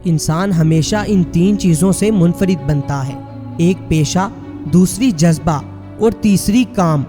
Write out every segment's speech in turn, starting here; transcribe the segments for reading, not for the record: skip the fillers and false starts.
انسان ہمیشہ ان 3 چیزوں سے منفرد بنتا ہے، ایک پیشہ، دوسری جذبہ اور تیسری کام۔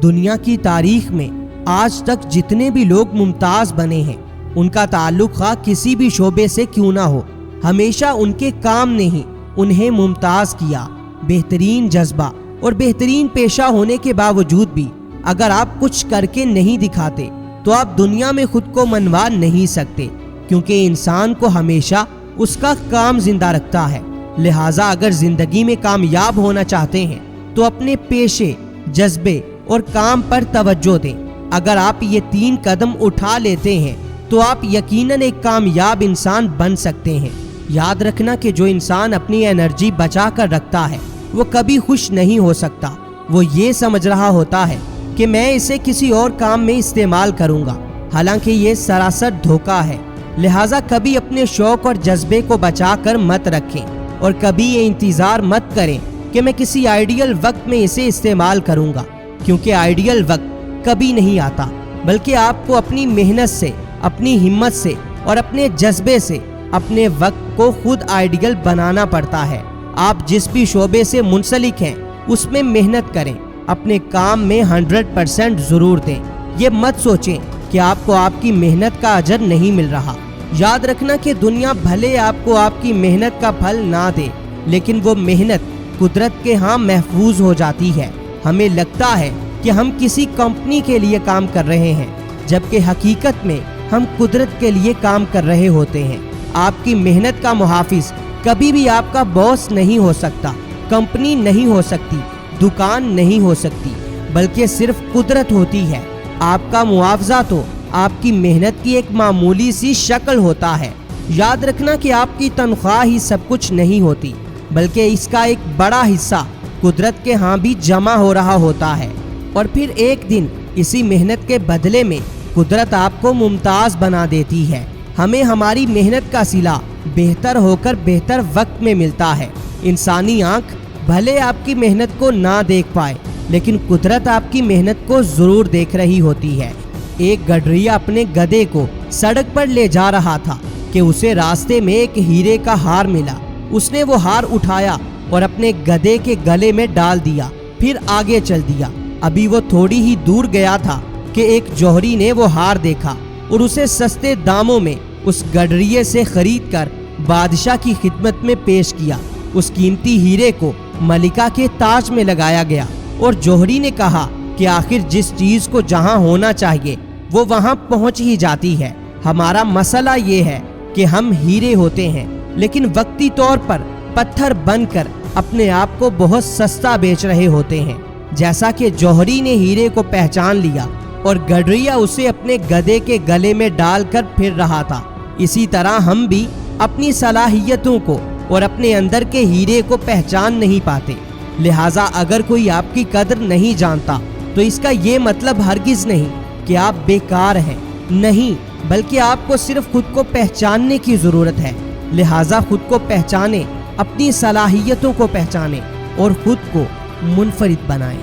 دنیا کی تاریخ میں آج تک جتنے بھی لوگ ممتاز بنے ہیں، ان کا تعلق خواہ کسی بھی شعبے سے کیوں نہ ہو، ہمیشہ ان کے کام نے ہی انہیں ممتاز کیا۔ بہترین جذبہ اور بہترین پیشہ ہونے کے باوجود بھی اگر آپ کچھ کر کے نہیں دکھاتے تو آپ دنیا میں خود کو منوا نہیں سکتے، کیونکہ انسان کو ہمیشہ اس کا کام زندہ رکھتا ہے۔ لہٰذا اگر زندگی میں کامیاب ہونا چاہتے ہیں تو اپنے پیشے، جذبے اور کام پر توجہ دیں۔ اگر آپ یہ 3 قدم اٹھا لیتے ہیں تو آپ یقیناً ایک کامیاب انسان بن سکتے ہیں۔ یاد رکھنا کہ جو انسان اپنی انرجی بچا کر رکھتا ہے وہ کبھی خوش نہیں ہو سکتا۔ وہ یہ سمجھ رہا ہوتا ہے کہ میں اسے کسی اور کام میں استعمال کروں گا، حالانکہ یہ سراسر دھوکہ ہے۔ لہٰذا کبھی اپنے شوق اور جذبے کو بچا کر مت رکھیں، اور کبھی یہ انتظار مت کریں کہ میں کسی آئیڈیل وقت میں اسے استعمال کروں گا، کیونکہ آئیڈیل وقت کبھی نہیں آتا، بلکہ آپ کو اپنی محنت سے، اپنی ہمت سے اور اپنے جذبے سے اپنے وقت کو خود آئیڈیل بنانا پڑتا ہے۔ آپ جس بھی شعبے سے منسلک ہیں اس میں محنت کریں، اپنے کام میں 100% ضرور دیں۔ یہ مت سوچیں کہ آپ کو آپ کی محنت کا اجر نہیں مل رہا۔ یاد رکھنا کہ دنیا بھلے آپ کو آپ کی محنت کا پھل نہ دے، لیکن وہ محنت قدرت کے ہاں محفوظ ہو جاتی ہے۔ ہمیں لگتا ہے کہ ہم کسی کمپنی کے لیے کام کر رہے ہیں، جبکہ حقیقت میں ہم قدرت کے لیے کام کر رہے ہوتے ہیں۔ آپ کی محنت کا محافظ کبھی بھی آپ کا باس نہیں ہو سکتا، کمپنی نہیں ہو سکتی، دکان نہیں ہو سکتی، بلکہ صرف قدرت ہوتی ہے۔ آپ کا معاوضہ تو آپ کی محنت کی ایک معمولی سی شکل ہوتا ہے۔ یاد رکھنا کہ آپ کی تنخواہ ہی سب کچھ نہیں ہوتی، بلکہ اس کا ایک بڑا حصہ قدرت کے ہاں بھی جمع ہو رہا ہوتا ہے، اور پھر ایک دن اسی محنت کے بدلے میں قدرت آپ کو ممتاز بنا دیتی ہے۔ ہمیں ہماری محنت کا صلہ بہتر ہو کر بہتر وقت میں ملتا ہے۔ انسانی آنکھ بھلے آپ کی محنت کو نہ دیکھ پائے، لیکن قدرت آپ کی محنت کو ضرور دیکھ رہی ہوتی ہے۔ ایک گڈریا اپنے گدھے کو سڑک پر لے جا رہا تھا کہ اسے راستے میں ایک ہیرے کا ہار ملا۔ اس نے وہ ہار اٹھایا اور اپنے گدھے کے گلے میں ڈال دیا، پھر آگے چل دیا۔ ابھی وہ تھوڑی ہی دور گیا تھا کہ ایک جوہری نے وہ ہار دیکھا اور اسے سستے داموں میں اس گڈریے سے خرید کر بادشاہ کی خدمت میں پیش کیا۔ اس قیمتی ہیرے کو ملکہ کے تاج میں لگایا گیا، اور جوہری نے کہا کہ آخر جس چیز کو جہاں ہونا چاہیے وہ وہاں پہنچ ہی جاتی ہے۔ ہمارا مسئلہ یہ ہے کہ ہم ہیرے ہوتے ہیں، لیکن وقتی طور پر پتھر بن کر اپنے آپ کو بہت سستا بیچ رہے ہوتے ہیں۔ جیسا کہ جوہری نے ہیرے کو پہچان لیا اور گڈریا اسے اپنے گدھے کے گلے میں ڈال کر پھر رہا تھا، اسی طرح ہم بھی اپنی صلاحیتوں کو اور اپنے اندر کے ہیرے کو پہچان نہیں پاتے۔ لہٰذا اگر کوئی آپ کی قدر نہیں جانتا تو اس کا یہ مطلب ہرگز نہیں کہ آپ بیکار ہیں، نہیں، بلکہ آپ کو صرف خود کو پہچاننے کی ضرورت ہے۔ لہٰذا خود کو پہچانیں، اپنی صلاحیتوں کو پہچانیں اور خود کو منفرد بنائیں۔